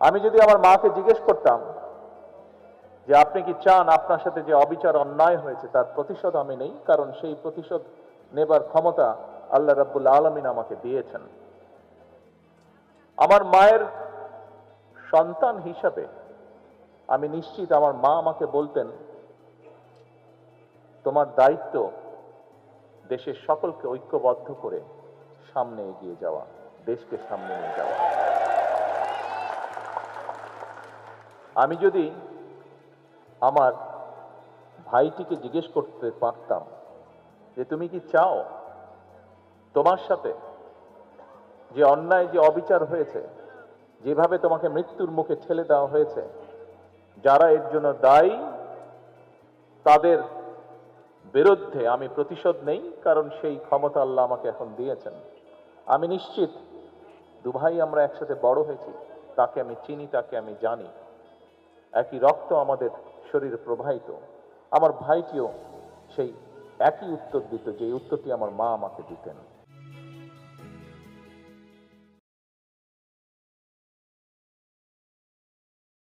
আমি যদি আমার মাকে জিজ্ঞেস করতাম যে আপনি কি চান আপনার সাথে যে অবিচার অন্যায় হয়েছে তার প্রতিশোধ আমি নেই, কারণ সেই প্রতিশোধ নেবার ক্ষমতা আল্লাহ রাব্বুল আলামিন আমাকে দিয়েছেন। আমার মায়ের সন্তান হিসাবে আমি নিশ্চিত আমার মা আমাকে বলতেন, তোমার দায়িত্ব দেশের সকলকে ঐক্যবদ্ধ করে সামনে এগিয়ে যাওয়া, দেশকে সামনে নিয়ে যাওয়া। আমি যদি আমার ভাইটিকে জিজ্ঞেস করতে পারতাম যে তুমি কি চাও তোমার সাথে যে অন্যায় যে অবিচার হয়েছে, যেভাবে তোমাকে মৃত্যুর মুখে ঠেলে দেওয়া হয়েছে, যারা এর জন্য দায়ী তাদের বিরুদ্ধে আমি প্রতিশোধ নেই, কারণ সেই ক্ষমতা আল্লাহ আমাকে এখন দিয়েছেন। আমি নিশ্চিত দুভাই আমরা একসাথে বড় হয়েছি, তাকে আমি চিনি, তাকে আমি জানি, একই রক্ত আমাদের শরীরে প্রবাহিত। আমার ভাইটিও সেই একই উত্তর দিত যে উত্তরটি আমার মা আমাকে দিতেন।